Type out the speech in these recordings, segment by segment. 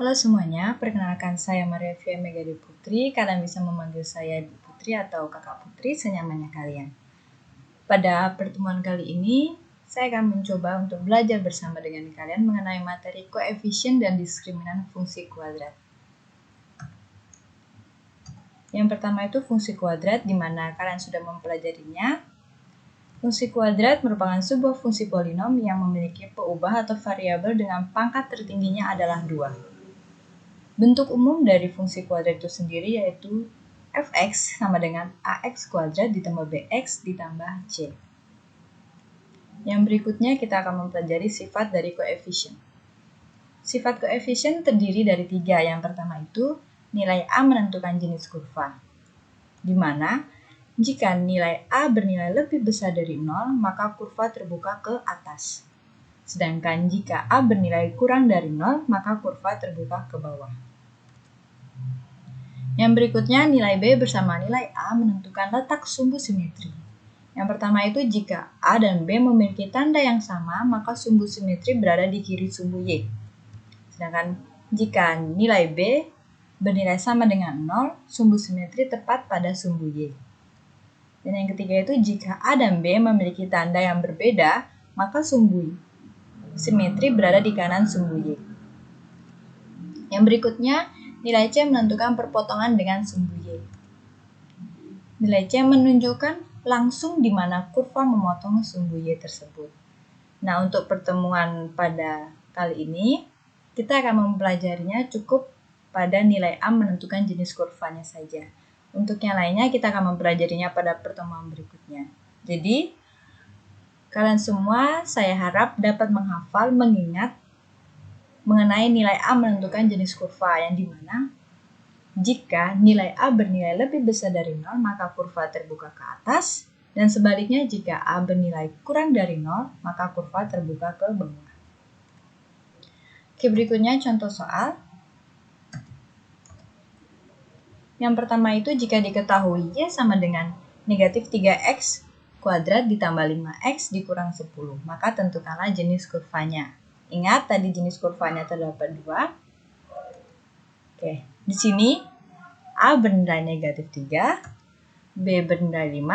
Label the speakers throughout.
Speaker 1: Halo semuanya, perkenalkan saya Maria Fia Megadi Putri. Kalian bisa memanggil saya Putri atau Kakak Putri senyamannya kalian. Pada pertemuan kali ini, saya akan mencoba untuk belajar bersama dengan kalian mengenai materi koefisien dan diskriminan fungsi kuadrat. Yang pertama itu fungsi kuadrat, di mana kalian sudah mempelajarinya. Fungsi kuadrat merupakan sebuah fungsi polinom yang memiliki peubah atau variabel dengan pangkat tertingginya adalah 2. Bentuk umum dari fungsi kuadrat itu sendiri yaitu fx sama dengan ax kuadrat ditambah bx ditambah c. Yang berikutnya kita akan mempelajari sifat dari koefisien. Sifat koefisien terdiri dari 3. Yang pertama itu nilai A menentukan jenis kurva, di mana jika nilai A bernilai lebih besar dari 0, maka kurva terbuka ke atas. Sedangkan jika A bernilai kurang dari 0, maka kurva terbuka ke bawah. Yang berikutnya nilai B bersama nilai A menentukan letak sumbu simetri. Yang pertama itu jika A dan B memiliki tanda yang sama, maka sumbu simetri berada di kiri sumbu Y. Sedangkan jika nilai B bernilai sama dengan 0, sumbu simetri tepat pada sumbu Y. Dan yang ketiga itu jika A dan B memiliki tanda yang berbeda, maka sumbu simetri berada di kanan sumbu Y. Yang berikutnya, nilai C menentukan perpotongan dengan sumbu Y. Nilai C menunjukkan langsung di mana kurva memotong sumbu Y tersebut. Nah, untuk pertemuan pada kali ini, kita akan mempelajarinya cukup pada nilai A menentukan jenis kurvanya saja. Untuk yang lainnya, kita akan mempelajarinya pada pertemuan berikutnya. Jadi, kalian semua saya harap dapat menghafal, mengingat mengenai nilai A menentukan jenis kurva, yang dimana jika nilai A bernilai lebih besar dari 0, maka kurva terbuka ke atas, dan sebaliknya jika A bernilai kurang dari 0, maka kurva terbuka ke bawah. Oke, berikutnya contoh soal. Yang pertama itu jika diketahui Y sama dengan negatif 3x kuadrat ditambah 5x dikurang 10, maka tentukanlah jenis kurvanya. Ingat tadi jenis kurvanya terdapat 2. Oke, di sini A bernilai negatif 3, B bernilai 5,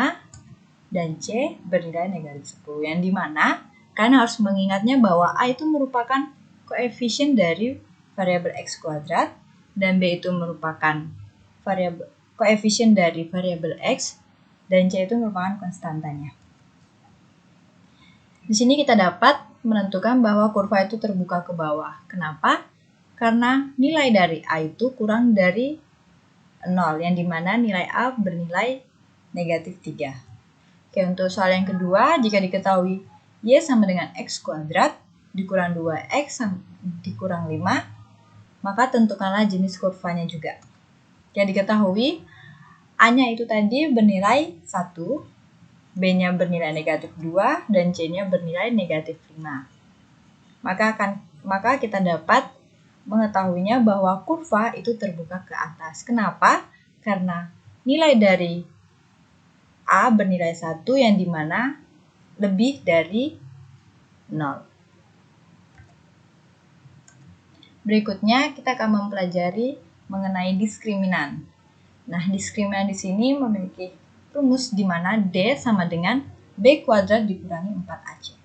Speaker 1: dan C bernilai negatif 10. Yang dimana kalian harus mengingatnya bahwa A itu merupakan koefisien dari variabel x kuadrat, dan B itu merupakan koefisien dari variabel x, dan C itu merupakan konstantanya. Di sini kita dapat menentukan bahwa kurva itu terbuka ke bawah. Kenapa? Karena nilai dari A itu kurang dari 0, yang dimana nilai A bernilai negatif 3. Oke, untuk soal yang kedua, jika diketahui Y sama dengan x kuadrat dikurang 2x dikurang 5, maka tentukanlah jenis kurvanya juga. Yang diketahui A-nya itu tadi bernilai 1, B-nya bernilai negatif 2, dan C-nya bernilai negatif 5. Maka kita dapat mengetahuinya bahwa kurva itu terbuka ke atas. Kenapa? Karena nilai dari A bernilai 1, yang dimana lebih dari 0. Berikutnya kita akan mempelajari mengenai diskriminan. Nah, diskriminan di sini memiliki rumus di mana D sama dengan B kuadrat dikurangi 4AC.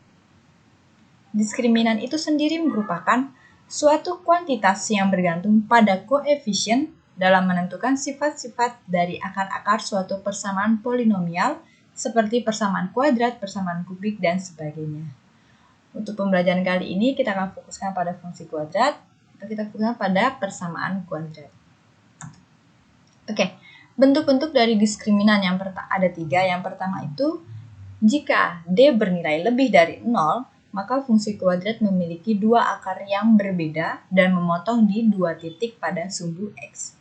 Speaker 1: Diskriminan itu sendiri merupakan suatu kuantitas yang bergantung pada koefisien dalam menentukan sifat-sifat dari akar-akar suatu persamaan polinomial seperti persamaan kuadrat, persamaan kubik, dan sebagainya. Untuk pembelajaran kali ini kita akan fokuskan pada fungsi kuadrat, atau kita fokuskan pada persamaan kuadrat. Oke, bentuk-bentuk dari diskriminan yang ada 3. Yang pertama itu, jika D bernilai lebih dari 0, maka fungsi kuadrat memiliki 2 akar yang berbeda dan memotong di 2 titik pada sumbu X.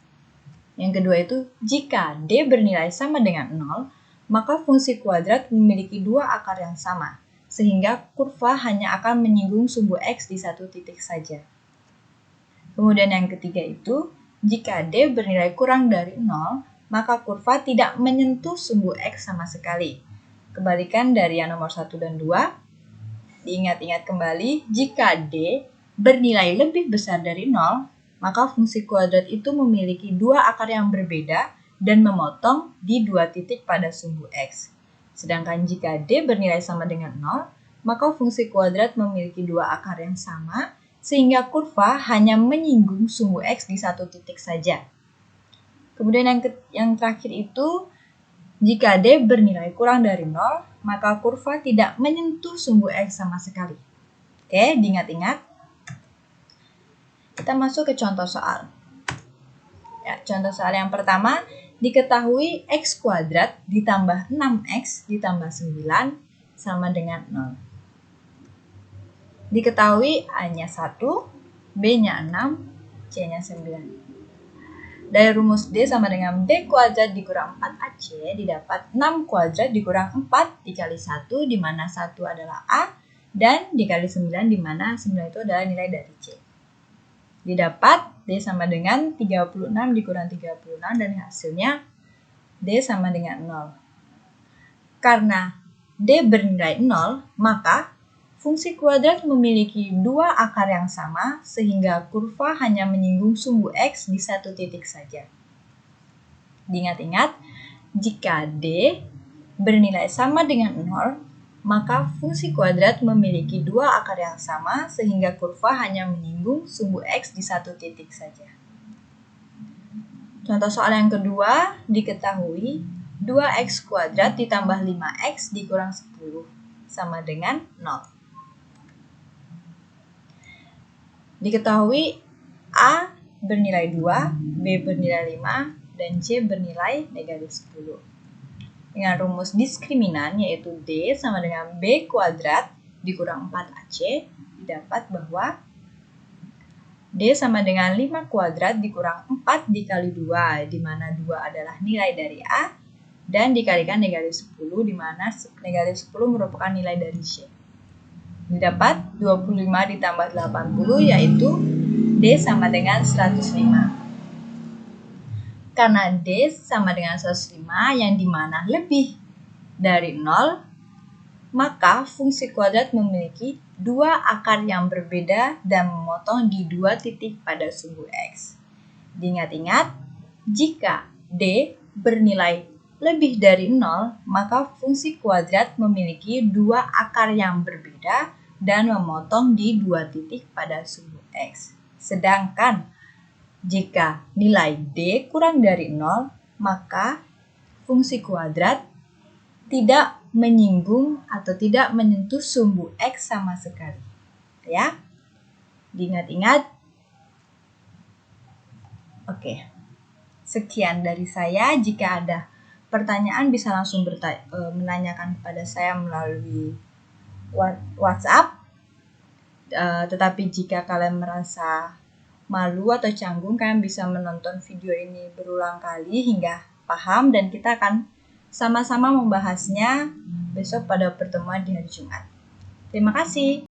Speaker 1: Yang kedua itu, jika D bernilai sama dengan 0, maka fungsi kuadrat memiliki 2 akar yang sama, sehingga kurva hanya akan menyinggung sumbu X di 1 titik saja. Kemudian yang ketiga itu, jika D bernilai kurang dari 0, maka kurva tidak menyentuh sumbu X sama sekali. Kebalikan dari yang nomor 1 dan 2, diingat-ingat kembali, jika D bernilai lebih besar dari 0, maka fungsi kuadrat itu memiliki dua akar yang berbeda dan memotong di dua titik pada sumbu X. Sedangkan jika D bernilai sama dengan 0, maka fungsi kuadrat memiliki dua akar yang sama, sehingga kurva hanya menyinggung sumbu X di satu titik saja. Kemudian yang terakhir itu, jika D bernilai kurang dari 0, maka kurva tidak menyentuh sumbu X sama sekali. Oke, diingat-ingat. Kita masuk ke contoh soal. Ya, contoh soal yang pertama, diketahui X kuadrat ditambah 6X ditambah 9 sama dengan 0. Diketahui A-nya 1, B-nya 6, C-nya 9. Dari rumus D sama dengan B kuadrat dikurang 4AC didapat 6 kuadrat dikurang 4 dikali 1, di mana 1 adalah A, dan dikali 9, di mana 9 itu adalah nilai dari C. Didapat D sama dengan 36 dikurang 36, dan hasilnya D sama dengan 0. Karena D bernilai 0, maka fungsi kuadrat memiliki dua akar yang sama, sehingga kurva hanya menyinggung sumbu X di satu titik saja. Diingat-ingat, jika D bernilai sama dengan 0, maka fungsi kuadrat memiliki dua akar yang sama, sehingga kurva hanya menyinggung sumbu X di satu titik saja. Contoh soal yang kedua, diketahui 2X kuadrat ditambah 5X dikurang 10 sama dengan 0. Diketahui A bernilai 2, B bernilai 5, dan C bernilai negatif 10. Dengan rumus diskriminan yaitu D sama dengan B kuadrat dikurang 4AC, didapat bahwa D sama dengan 5 kuadrat dikurang 4 dikali 2, di mana 2 adalah nilai dari A, dan dikalikan negatif 10, di mana negatif 10 merupakan nilai dari C. Didapat 25 ditambah 80, yaitu D sama dengan 105. Karena D sama dengan 105 yang dimana lebih dari 0, maka fungsi kuadrat memiliki dua akar yang berbeda dan memotong di dua titik pada sumbu X. Diingat-ingat, jika D bernilai lebih dari 0, maka fungsi kuadrat memiliki dua akar yang berbeda dan memotong di dua titik pada sumbu X. Sedangkan jika nilai D kurang dari 0, maka fungsi kuadrat tidak menyinggung atau tidak menyentuh sumbu X sama sekali. Ya, diingat-ingat. Oke, sekian dari saya. Jika ada pertanyaan bisa langsung menanyakan kepada saya melalui WhatsApp. Tetapi jika kalian merasa malu atau canggung, kalian bisa menonton video ini berulang kali hingga paham, dan kita akan sama-sama membahasnya besok pada pertemuan di hari Jumat. Terima kasih.